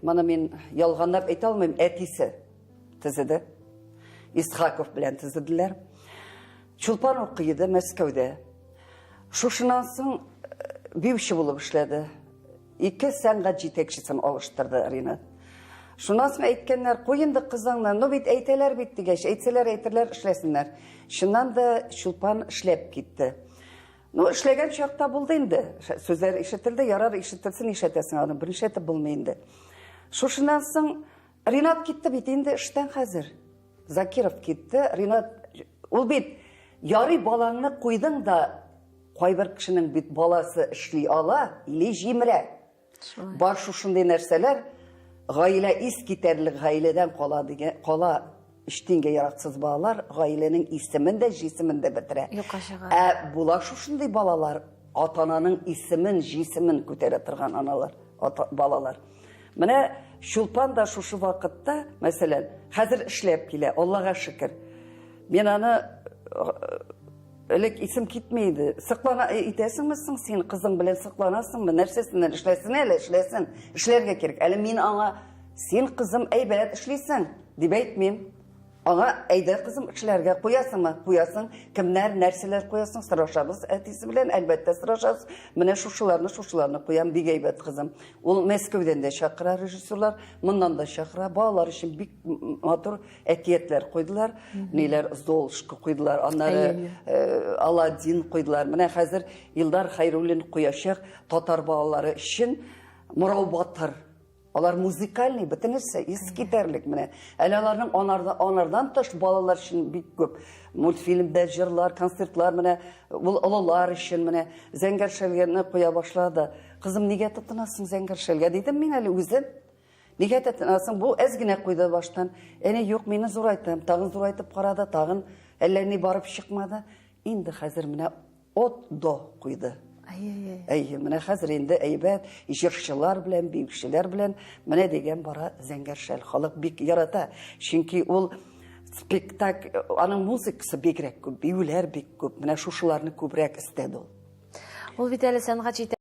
Мана мен ялганлап әйтә алмыйм, әтисе тезеде. Исхаков белән тезеделәр. Чулпан укыйды Мәскәүдә. Шушыннан соң биюче булып эшләде. 2 сәнгать җитәкчесен алыштырды Ринат. Шуннан соң әйткәннәр, куенды кызыңны, ну бит әйтәләр бит дигәч, әйтсәләр әйтерләр, эшләсеннәр. Шуннан да Чулпан эшләп китте. Ну, эшләгән чакта булды инде. Сүзләр ишетелде, ярар ишетелсен, ишетәсен, аны беренче әйтеп булмый инде. Шушыннан соң Ринат китте бит инде эштән хәзер. Закиров китте, Ринат, ул бит ярый балаңны куйдың да, кайбер кешенең бит баласы эшли ала, или җимерә. Бар шушындай нәрсәләр гаилә ис китәрлек гаиләдән кала дигән, кала иштингә яраксыз балалар гаиләнең исемен дә, җисемен дә бетерә. Була шушындай балалар ата-ананың исемен, җисемен күтәрә торган аналар, балалар. Менә Чулпан да шушы вакытта, мәсәлән, хәзер эшләп килә, Аллага шөкер. Мен аны элек исем китмейді. Сыклана итәсеңме соң син кызың белән сыкланасыңмы? Нәрсәсеннән эшләсен әле, эшләсен. Эшләргә кирәк. Әле мин аңа син кызым әйбәт эшлисең дип әйтмим. Аңа әйдә кызым эшләргә куясыңмы? Куясың. Кемнәр, нәрсәләр куясың? Сорашабыз әтисе белән, әлбәттә сорашабыз. Менә шушыларны куям, бик әйбәт кызым. Ул Мәскәүдән дә чакыра режиссерлар, моннан да чакыра. Балалар өчен бик матур әкиятләр куйдылар. Ниләр Золушка куйдылар, аннары Аладдин куйдылар. Менә хәзер Илдар Хайруллин куячак татар балалары өчен Морау Батыр. Алар музыкальный, бөтенесе, искитәрлек менә. Әле аларның анардан тыш балалар өчен бик күп мультфильмдә җырлар, концертлар менә, ул олылар өчен менә Зәңгәр шәлгәне куя башлады. Кызым, нигә тотынасың Зәңгәр шәлгә дидем мин әле үзем. Нигә тотынасың? Бу әз генә куйды баштан. Әне юк, мине зурайтам, тагын зурайтып карады, тагын әллә ни барып чыкмады. Инде хәзер менә от до куйды. Менә хәзер инде әйбәт җырчылар белән, биючеләр белән менә дигән бара Зәңгәр шәл. Халык бик ярата. Чөнки ул спектакль, аның музыкасы бигрәк күп, биюләр бик күп. Менә шушыларны күбрәк истәде ул. Ул бит әле сәнгать